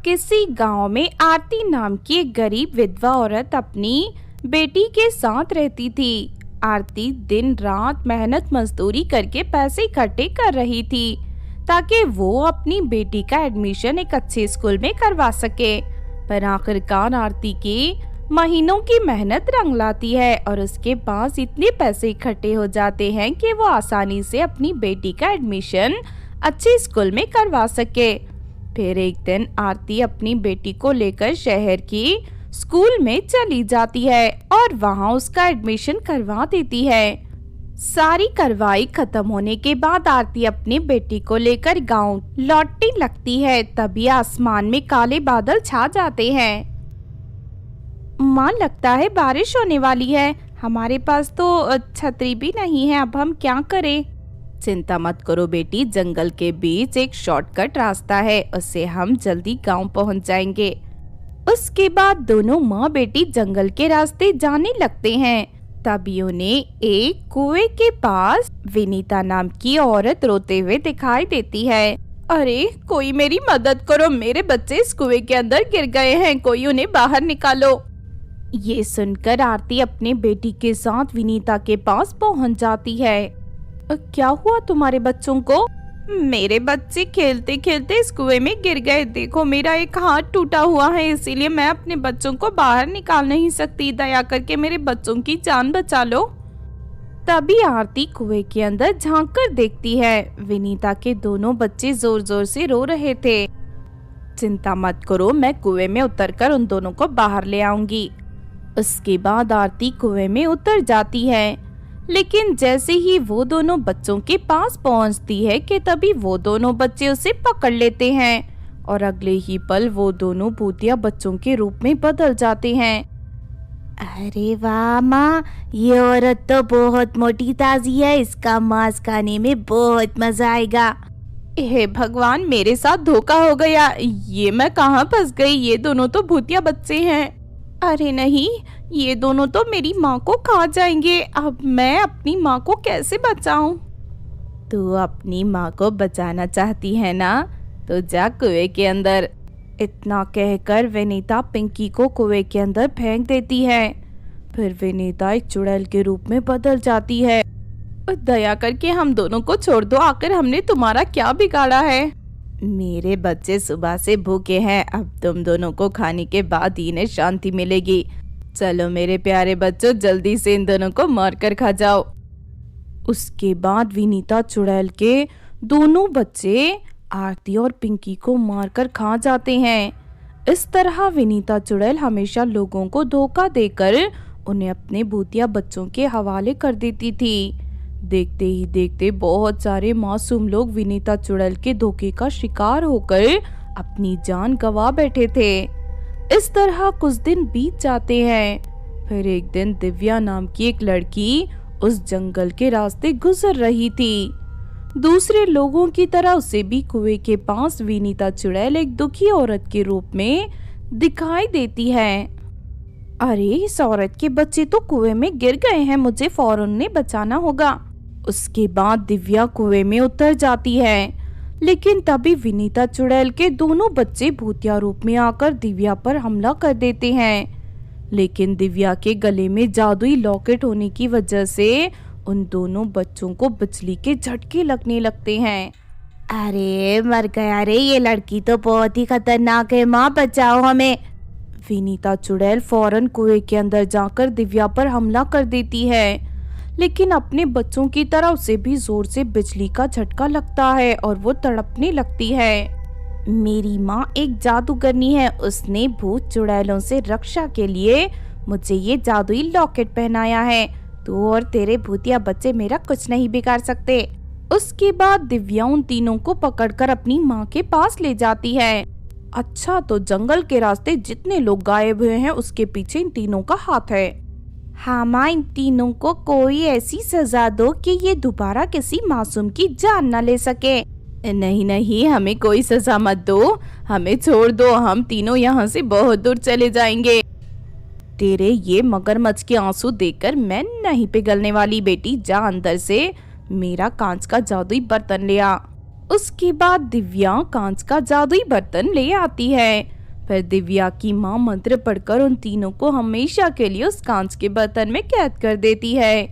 किसी गांव में आरती नाम की एक गरीब विधवा औरत अपनी बेटी के साथ रहती थी। आरती दिन रात मेहनत मजदूरी करके पैसे इकट्ठे कर रही थी ताकि वो अपनी बेटी का एडमिशन एक अच्छे स्कूल में करवा सके। पर आखिरकार आरती की महीनों की मेहनत रंग लाती है और उसके पास इतने पैसे इकट्ठे हो जाते हैं कि वो आसानी से अपनी बेटी का एडमिशन अच्छे स्कूल में करवा सके। फिर एक दिन आरती अपनी बेटी को लेकर शहर की स्कूल में चली जाती है और वहाँ उसका एडमिशन करवा देती है। सारी कार्रवाई खत्म होने के बाद आरती अपनी बेटी को लेकर गांव लौटने लगती है। तभी आसमान में काले बादल छा जाते हैं। माँ, लगता है बारिश होने वाली है। हमारे पास तो छतरी भी नहीं है, अब हम क्या करें? चिंता मत करो बेटी, जंगल के बीच एक शॉर्टकट रास्ता है, उससे हम जल्दी गांव पहुंच जाएंगे। उसके बाद दोनों माँ बेटी जंगल के रास्ते जाने लगते हैं। तभी उन्हें एक कुएं के पास विनीता नाम की औरत रोते हुए दिखाई देती है। अरे कोई मेरी मदद करो, मेरे बच्चे इस कुएं के अंदर गिर गए हैं, कोई उन्हें बाहर निकालो। ये सुनकर आरती अपने बेटी के साथ विनीता के पास पहुंच जाती है। क्या हुआ तुम्हारे बच्चों को? मेरे बच्चे खेलते खेलते इस कुएं में गिर गए। देखो मेरा एक हाथ टूटा हुआ है, इसीलिए मैं अपने बच्चों को बाहर निकाल नहीं सकती। दया करके मेरे बच्चों की जान बचा लो। तभी आरती कुएं के अंदर झांक कर देखती है। विनीता के दोनों बच्चे जोर जोर से रो रहे थे। चिंता मत करो, मैं कुएं में उतरकर उन दोनों को बाहर ले आऊंगी। उसके बाद आरती कुएं में उतर जाती है, लेकिन जैसे ही वो दोनों बच्चों के पास पहुंचती है कि तभी वो दोनों बच्चे उसे पकड़ लेते हैं और अगले ही पल वो दोनों भूतिया बच्चों के रूप में बदल जाते हैं। अरे वाह माँ, ये औरत तो बहुत मोटी ताजी है, इसका मांस खाने में बहुत मजा आएगा। हे भगवान, मेरे साथ धोखा हो गया। ये मैं कहाँ फंस गई? ये दोनों तो भूतिया बच्चे हैं। अरे नहीं, ये दोनों तो मेरी माँ को खा जाएंगे। अब मैं अपनी माँ को कैसे बचाऊं? तू अपनी माँ को बचाना चाहती है ना, तो जा कुएं के अंदर। इतना कहकर विनीता पिंकी को कुएं के अंदर फेंक देती है। फिर विनीता एक चुड़ैल के रूप में बदल जाती है। दया करके हम दोनों को छोड़ दो, आखिर हमने तुम्हारा क्या बिगाड़ा है? मेरे बच्चे सुबह से भूखे हैं, अब तुम दोनों को खाने के बाद ही इन्हें शांति मिलेगी। चलो मेरे प्यारे बच्चों, जल्दी से इन दोनों को मारकर खा जाओ। उसके बाद विनीता चुड़ैल के दोनों बच्चे आरती और पिंकी को मारकर खा जाते हैं। इस तरह विनीता चुड़ैल हमेशा लोगों को धोखा देकर उन्हें अपने भूतिया बच्चों के हवाले कर देती थी। देखते ही देखते बहुत सारे मासूम लोग विनीता चुड़ैल के धोखे का शिकार होकर अपनी जान गंवा बैठे थे। इस तरह कुछ दिन बीत जाते हैं। फिर एक दिन दिव्या नाम की एक लड़की उस जंगल के रास्ते गुजर रही थी। दूसरे लोगों की तरह उसे भी कुएं के पास विनीता चुड़ैल एक दुखी औरत के रूप में दिखाई देती है। अरे इस औरत के बच्चे तो कुएं में गिर गए हैं, मुझे फौरन उन्हें बचाना होगा। उसके बाद दिव्या कुएं में उतर जाती है, लेकिन तभी विनीता चुड़ैल के दोनों बच्चे भूतिया रूप में आकर दिव्या पर हमला कर देते हैं। लेकिन दिव्या के गले में जादुई लॉकेट होने की वजह से उन दोनों बच्चों को बिजली के झटके लगने लगते हैं। अरे मर गया रे, ये लड़की तो बहुत ही खतरनाक है, माँ बचाओ हमें। विनीता चुड़ैल फौरन कुएं के अंदर जाकर दिव्या पर हमला कर देती है, लेकिन अपने बच्चों की तरह उसे भी जोर से बिजली का झटका लगता है और वो तड़पने लगती है। मेरी माँ एक जादूगरनी है, उसने भूत चुड़ैलों से रक्षा के लिए मुझे ये जादुई लॉकेट पहनाया है। तू और तेरे भूतिया बच्चे मेरा कुछ नहीं बिगाड़ सकते। उसके बाद दिव्या उन तीनों को पकड़कर अपनी माँ के पास ले जाती है। अच्छा, तो जंगल के रास्ते जितने लोग गायब हुए हैं उसके पीछे इन तीनों का हाथ है। हाँ माँ, इन तीनों को कोई ऐसी सजा दो कि ये दोबारा किसी मासूम की जान न ले सके। नहीं नहीं, हमें कोई सजा मत दो, हमें छोड़ दो, हम तीनों यहाँ से बहुत दूर चले जाएंगे। तेरे ये मगरमच्छ के आंसू देखकर मैं नहीं पिघलने वाली बेटी, जा अंदर से मेरा कांच का जादुई बर्तन ले आ। उसके बाद दिव्या कांच का जादुई बर्तन ले आती है। फिर दिव्या की माँ मंत्र पढ़कर उन तीनों को हमेशा के लिए उस कांच के बर्तन में कैद कर देती है।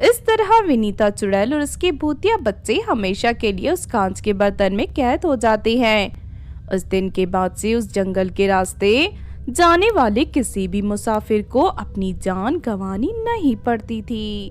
इस तरह विनीता चुड़ैल और उसके भूतिया बच्चे हमेशा के लिए उस कांच के बर्तन में कैद हो जाते हैं। उस दिन के बाद से उस जंगल के रास्ते जाने वाले किसी भी मुसाफिर को अपनी जान गंवानी नहीं पड़ती थी।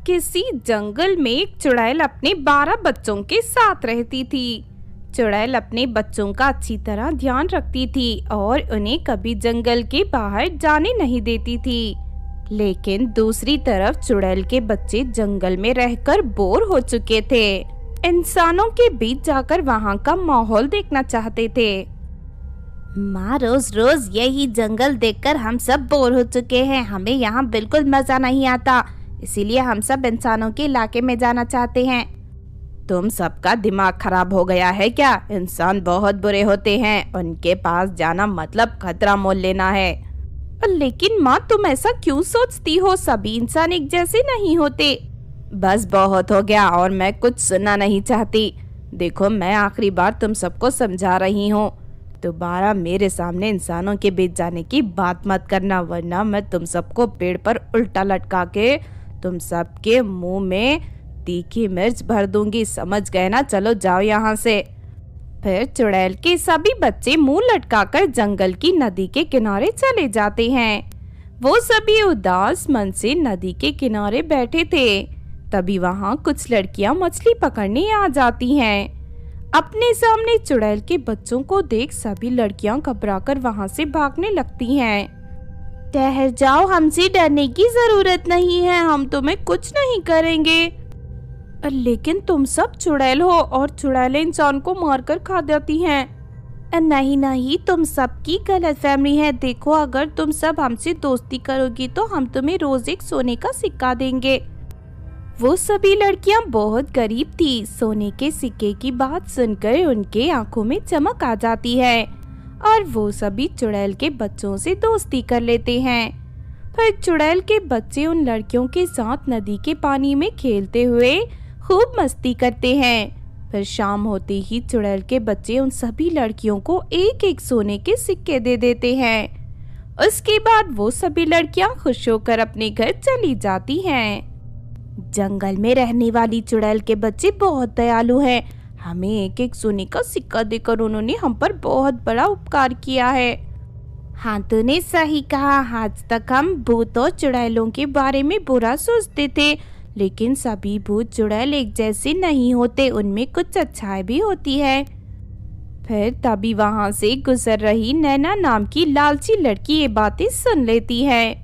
किसी जंगल में एक चुड़ैल अपने 12 बच्चों के साथ रहती थी। चुड़ैल अपने बच्चों का अच्छी तरह ध्यान रखती थी और उन्हें कभी जंगल के बाहर जाने नहीं देती थी। लेकिन दूसरी तरफ चुड़ैल के बच्चे जंगल में रहकर बोर हो चुके थे। इंसानों के बीच जाकर वहाँ का माहौल देखना चाहते थे। माँ, रोज रोज यही जंगल देखकर हम सब बोर हो चुके हैं। हमें यहाँ बिल्कुल मजा नहीं आता, इसीलिए हम सब इंसानों के इलाके में जाना चाहते हैं। तुम सबका दिमाग खराब हो गया है क्या? इंसान बहुत बुरे होते हैं, उनके पास जाना मतलब खतरा मोल लेना है। लेकिन माँ, तुम ऐसा क्यों सोचती हो? सभी इंसान एक जैसे नहीं होते। बस बहुत हो गया और मैं कुछ सुनना नहीं चाहती। देखो, मैं आखिरी बार तुम सबको समझा रही हूँ, दोबारा मेरे सामने इंसानों के बीच जाने की बात मत करना, वरना मैं तुम सबको पेड़ पर उल्टा लटका के तुम सबके मुंह में तीखी मिर्च भर दूंगी। समझ गए ना? चलो जाओ यहाँ से। फिर चुड़ैल के सभी बच्चे मुंह लटकाकर जंगल की नदी के किनारे चले जाते हैं। वो सभी उदास मन से नदी के किनारे बैठे थे। तभी वहाँ कुछ लड़कियाँ मछली पकड़ने आ जाती हैं। अपने सामने चुड़ैल के बच्चों को देख सभी लड़कियाँ घबराकर वहाँ से भागने लगती हैं। ठहर जाओ, हमसे डरने की जरूरत नहीं है, हम तुम्हें कुछ नहीं करेंगे। लेकिन तुम सब चुड़ैल हो और चुड़ैलें इंसान को मारकर खा जाती हैं। नहीं नहीं, तुम सबकी गलतफहमी है। देखो, अगर तुम सब हमसे दोस्ती करोगी तो हम तुम्हें रोज एक सोने का सिक्का देंगे। वो सभी लड़कियां बहुत गरीब थी। सोने के सिक्के की बात सुनकर उनके आंखों में चमक आ जाती है और वो सभी चुड़ैल के बच्चों से दोस्ती कर लेते हैं। फिर चुड़ैल के बच्चे उन लड़कियों के साथ नदी के पानी में खेलते हुए खूब मस्ती करते हैं। फिर शाम होते ही चुड़ैल के बच्चे उन सभी लड़कियों को एक एक सोने के सिक्के दे देते हैं। उसके बाद वो सभी लड़कियां खुश होकर अपने घर चली जाती हैं। जंगल में रहने वाली चुड़ैल के बच्चे बहुत दयालु हैं। हमें एक एक सोने का सिक्का देकर उन्होंने हम पर बहुत बड़ा उपकार किया है। हाँ, तूने सही कहा। आज तक हम भूत और चुड़ैलों के बारे में बुरा सोचते थे, लेकिन सभी भूत चुड़ैल एक जैसे नहीं होते, उनमें कुछ अच्छाई भी होती है। फिर तभी वहाँ से गुजर रही नैना नाम की लालची लड़की ये बातें सुन लेती है।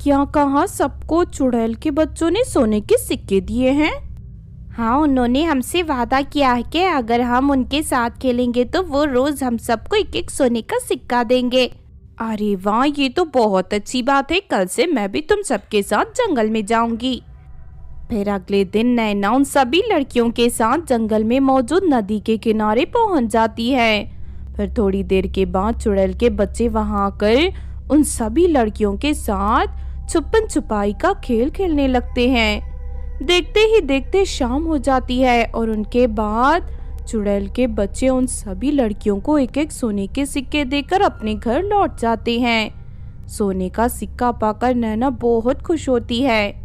क्या कहा? सबको चुड़ैल के बच्चों ने सोने के सिक्के दिए हैं? हाँ, उन्होंने हमसे वादा किया है कि अगर हम उनके साथ खेलेंगे तो वो रोज हम सबको एक एक सोने का सिक्का देंगे। अरे वाह, ये तो बहुत अच्छी बात है। कल से मैं भी तुम सबके साथ जंगल में जाऊंगी। फिर अगले दिन नैना उन सभी लड़कियों के साथ जंगल में मौजूद नदी के किनारे पहुंच जाती है। फिर थोड़ी देर के बाद चुड़ैल के बच्चे वहां आकर उन सभी लड़कियों के साथ छुपन छुपाई का खेल खेलने लगते हैं। देखते ही देखते शाम हो जाती है और उनके बाद चुड़ैल के बच्चे उन सभी लड़कियों को एक एक सोने के सिक्के देकर अपने घर लौट जाते हैं। सोने का सिक्का पाकर नैना बहुत खुश होती है।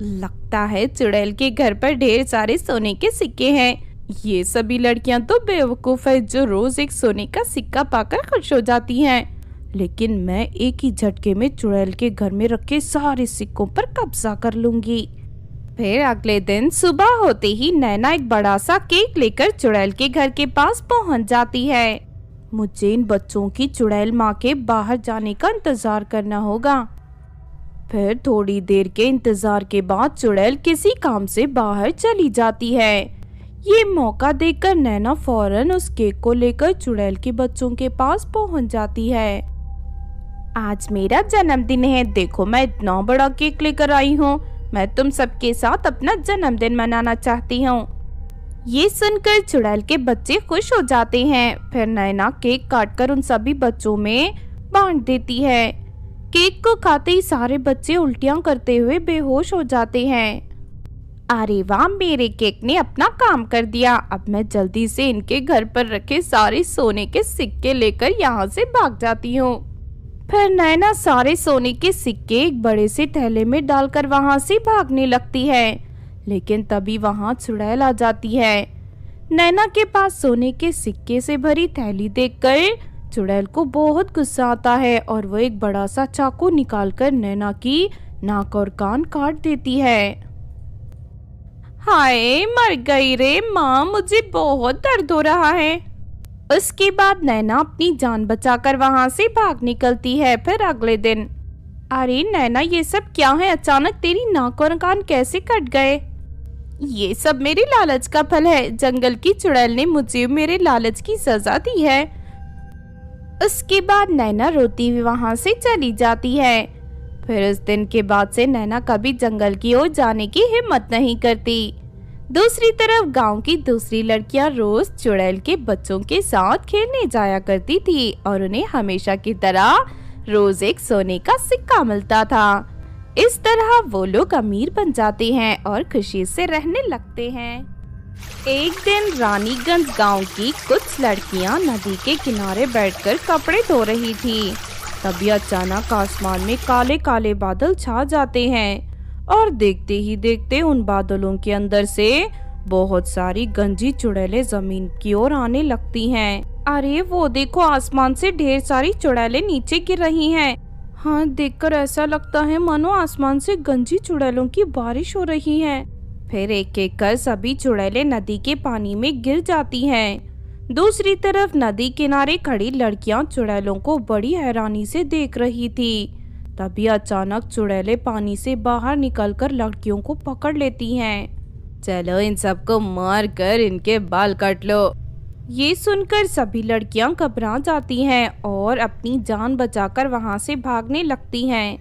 लगता है चुड़ैल के घर पर ढेर सारे सोने के सिक्के हैं। ये सभी लड़कियां तो बेवकूफ है जो रोज एक सोने का सिक्का पाकर खुश हो जाती हैं। लेकिन मैं एक ही झटके में चुड़ैल के घर में रखे सारे सिक्कों पर कब्जा कर लूंगी। फिर अगले दिन सुबह होते ही नैना एक बड़ा सा केक लेकर चुड़ैल के घर के पास पहुंच जाती है। मुझे इन बच्चों की चुड़ैल माँ के बाहर जाने का इंतजार करना होगा। फिर थोड़ी देर के इंतजार के बाद चुड़ैल किसी काम से बाहर चली जाती है। ये मौका देखकर नैना फौरन उस केक को लेकर चुड़ैल के बच्चों के पास पहुंच जाती है। आज मेरा जन्मदिन है, देखो मैं इतना बड़ा केक लेकर आई हूँ। मैं तुम सबके साथ अपना जन्मदिन मनाना चाहती हूँ। ये सुनकर चुड़ैल के बच्चे खुश हो जाते हैं। फिर नैना केक काटकर उन सभी बच्चों में बांट देती है। केक को खाते ही सारे बच्चे उल्टियां करते हुए बेहोश हो जाते हैं। अरे वाह, मेरे केक ने अपना काम कर दिया। अब मैं जल्दी से इनके घर पर रखे सारे सोने के सिक्के लेकर यहाँ से भाग जाती हूँ। फिर नैना सारे सोने के सिक्के एक बड़े से थैले में डालकर वहाँ से भागने लगती है। लेकिन तभी वहाँ चुड़ैल आ जाती है। नैना के पास सोने के सिक्के से भरी थैली देखकर चुड़ैल को बहुत गुस्सा आता है और वो एक बड़ा सा चाकू निकालकर नैना की नाक और कान काट देती है। हाय, मर गई रे माँ, मुझे बहुत दर्द हो रहा है। उसके बाद नैना अपनी जान बचाकर वहां से भाग निकलती है। फिर अगले दिन, अरे नैना, ये सब क्या है? अचानक तेरी नाक और कान कैसे कट गए? ये सब मेरे लालच का फल है। जंगल की चुड़ैल ने मुझे मेरे लालच की सजा दी है। उसके बाद नैना रोती हुई वहां से चली जाती है। फिर उस दिन के बाद से नैना कभी जंगल की ओर जाने की हिम्मत नहीं करती। दूसरी तरफ गांव की दूसरी लड़कियां रोज चुड़ैल के बच्चों के साथ खेलने जाया करती थी और उन्हें हमेशा की तरह रोज एक सोने का सिक्का मिलता था। इस तरह वो लोग अमीर बन जाते हैं और खुशी से रहने लगते हैं। एक दिन रानीगंज गांव की कुछ लड़कियां नदी के किनारे बैठकर कपड़े धो रही थी। तभी अचानक आसमान में काले काले बादल छा जाते हैं और देखते ही देखते उन बादलों के अंदर से बहुत सारी गंजी चुड़ैलें जमीन की ओर आने लगती हैं। अरे वो देखो, आसमान से ढेर सारी चुड़ैलें नीचे गिर रही हैं। हाँ, देखकर ऐसा लगता है मानो आसमान से गंजी चुड़ैलों की बारिश हो रही है। फिर एक एक कर सभी चुड़ैलें नदी के पानी में गिर जाती हैं। दूसरी तरफ नदी किनारे खड़ी लड़कियां चुड़ैलों को बड़ी हैरानी से देख रही थी। तभी अचानक चुड़ैलें पानी से बाहर निकलकर लड़कियों को पकड़ लेती हैं। चलो, इन सबको मार कर इनके बाल काट लो। ये सुनकर सभी लड़कियां घबरा जाती हैं और अपनी जान बचाकर वहां से भागने लगती हैं।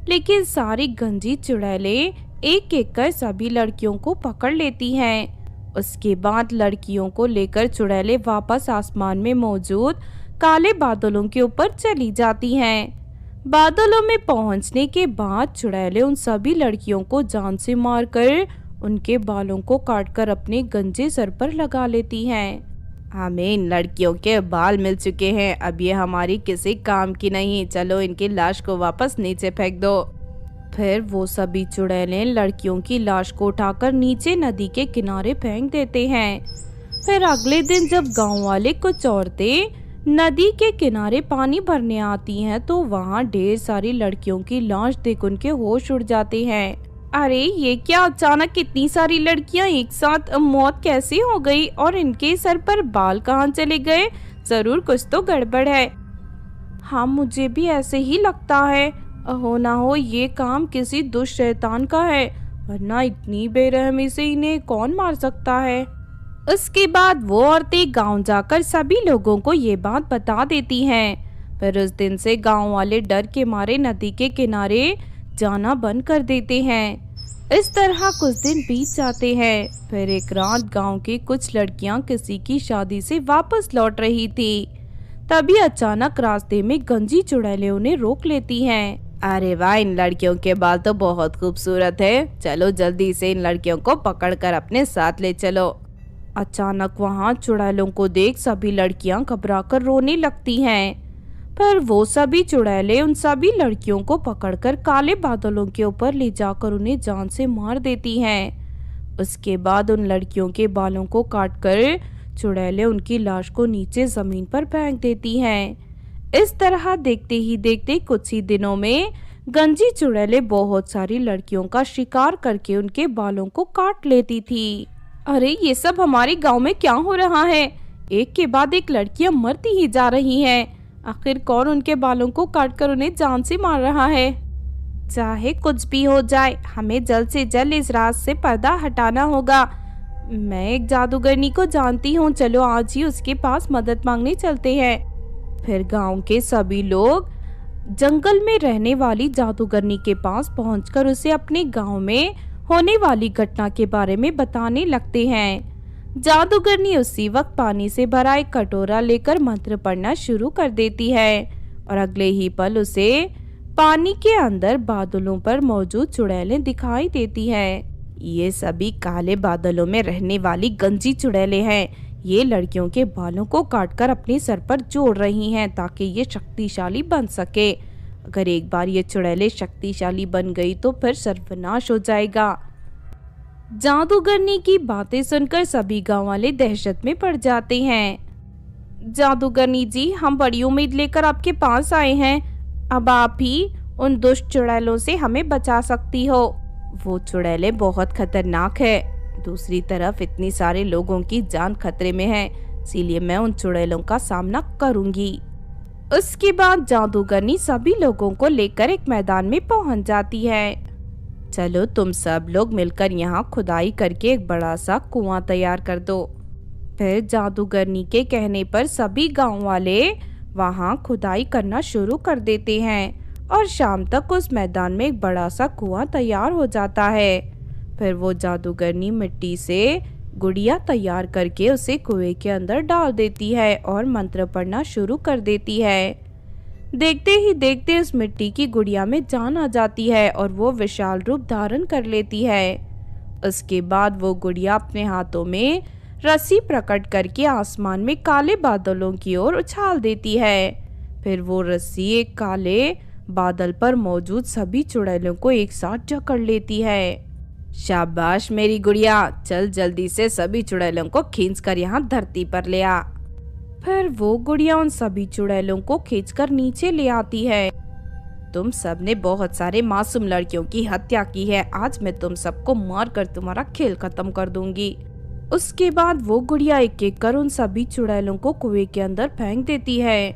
लेकिन सारी गंजी चुड़ैलें एक एक कर सभी लड़कियों को पकड़ लेती हैं। उसके बाद लड़कियों को लेकर चुड़ैलें वापस आसमान में मौजूद काले बादलों के ऊपर चली जाती हैं। बादलों में पहुंचने के बाद चुड़ैलें उन सभी लड़कियों को जान से मारकर उनके बालों को काटकर अपने गंजे सर पर लगा लेती हैं। हमें इन लड़कियों के बाल मिल चुके हैं, अब ये हमारी किसी काम की नहीं। चलो, इनकी लाश को वापस नीचे फेंक दो। फिर वो सभी चुड़ैलें लड़कियों की लाश को उठाकर नीचे नदी के किनारे फेंक देते हैं। फिर अगले दिन जब गांव वाले कुछ औरतें नदी के किनारे पानी भरने आती हैं तो वहाँ ढेर सारी लड़कियों की लाश देख उनके होश उड़ जाते हैं। अरे ये क्या, अचानक इतनी सारी लड़कियां एक साथ मौत कैसे हो गई और इनके सर पर बाल कहाँ चले गए? जरूर कुछ तो गड़बड़ है। हाँ, मुझे भी ऐसे ही लगता है। हो ना हो ये काम किसी दुष्ट शैतान का है, वरना इतनी बेरहमी से इन्हें कौन मार सकता है। उसके बाद वो औरतें गांव जाकर सभी लोगों को ये बात बता देती हैं। फिर उस दिन से गांव वाले डर के मारे नदी के किनारे जाना बंद कर देते हैं। इस तरह कुछ दिन बीत जाते हैं। फिर एक रात गांव की कुछ लड़कियां किसी की शादी से वापस लौट रही थी। तभी अचानक रास्ते में गंजी चुड़ैलें उन्हें रोक लेती हैं। अरे वाह, इन लड़कियों के बाल तो बहुत खूबसूरत है। चलो जल्दी से इन लड़कियों को पकड़कर अपने साथ ले चलो। अचानक वहाँ चुड़ैलों को देख सभी लड़कियां घबराकर रोने लगती हैं। पर वो सभी चुड़ैलें उन सभी लड़कियों को पकड़कर काले बादलों के ऊपर ले जाकर उन्हें जान से मार देती हैं। उसके बाद उन लड़कियों के बालों को काटकर चुड़ैलें उनकी लाश को नीचे जमीन पर फेंक देती हैं। इस तरह देखते ही देखते कुछ ही दिनों में गंजी चुड़ैलें बहुत सारी लड़कियों का शिकार करके उनके बालों को काट लेती थी। अरे ये सब हमारे गांव में क्या हो रहा है? एक के बाद एक लड़कियां मरती ही जा रही हैं। आखिर कौन उनके बालों को काटकर उन्हें जान से मार रहा है? चाहे कुछ भी हो जाए, हमें जल्द से जल्द इस राज से पर्दा हटाना होगा। मैं एक जादूगरनी को जानती हूँ, चलो आज ही उसके पास मदद मांगने चलते हैं। फिर गांव के सभी लोग जंगल में रहने वाली जादूगरनी के पास पहुंचकर उसे अपने गांव में होने वाली घटना के बारे में बताने लगते हैं। जादूगरनी उसी वक्त पानी से भरा एक कटोरा लेकर मंत्र पढ़ना शुरू कर देती है और अगले ही पल उसे पानी के अंदर बादलों पर मौजूद चुड़ैलें दिखाई देती हैं। ये सभी काले बादलों में रहने वाली गंजी चुड़ैलें हैं। ये लड़कियों के बालों को काटकर अपने सर पर जोड़ रही हैं ताकि ये शक्तिशाली बन सके। अगर एक बार ये चुड़ैलें शक्तिशाली बन गई तो फिर सर्वनाश हो जाएगा। जादूगरनी की बातें सुनकर सभी गांव वाले दहशत में पड़ जाते हैं। जादूगरनी जी, हम बड़ी उम्मीद लेकर आपके पास आए हैं। अब आप ही उन दुष्ट चुड़ैलों से हमें बचा सकती हो। वो चुड़ैलें बहुत खतरनाक है। दूसरी तरफ इतनी सारे लोगों की जान खतरे में है, इसीलिए मैं उन चुड़ैलों का सामना करूंगी। उसके बाद जादूगरनी सभी लोगों को लेकर एक मैदान में पहुंच जाती है। चलो तुम सब लोग मिलकर यहाँ खुदाई करके एक बड़ा सा कुआं तैयार कर दो। फिर जादूगरनी के कहने पर सभी गांव वाले वहाँ खुदाई करना शुरू कर देते हैं और शाम तक उस मैदान में एक बड़ा सा कुआं तैयार हो जाता है। फिर वो जादूगरनी मिट्टी से गुड़िया तैयार करके उसे कुएं के अंदर डाल देती है और मंत्र पढ़ना शुरू कर देती है। देखते ही देखते उस मिट्टी की गुड़िया में जान आ जाती है और वो विशाल रूप धारण कर लेती है। उसके बाद वो गुड़िया अपने हाथों में रस्सी प्रकट करके आसमान में काले बादलों की ओर उछाल देती है। फिर वो रस्सी एक काले बादल पर मौजूद सभी चुड़ैलों को एक साथ जकड़ लेती है। शाबाश मेरी गुड़िया, चल जल्दी से सभी चुड़ैलों को खींचकर यहाँ धरती पर ले आ। फिर वो गुड़िया उन सभी चुड़ैलों को खींचकर नीचे ले आती है। तुम सबने बहुत सारे मासूम लड़कियों की हत्या की है, आज मैं तुम सबको मारकर तुम्हारा खेल खत्म कर दूंगी। उसके बाद वो गुड़िया एक एक कर उन सभी चुड़ैलों को कुएं के अंदर फेंक देती है।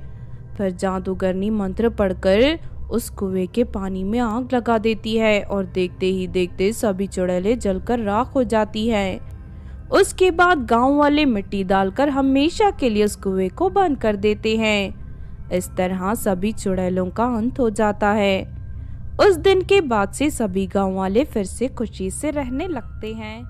फिर जादूगरनी मंत्र पढ़कर उस कुएं के पानी में आग लगा देती है और देखते ही देखते सभी चुड़ैलें जलकर राख हो जाती है। उसके बाद गांव वाले मिट्टी डालकर हमेशा के लिए उस कुएं को बंद कर देते हैं। इस तरह सभी चुड़ैलों का अंत हो जाता है। उस दिन के बाद से सभी गांव वाले फिर से खुशी से रहने लगते हैं।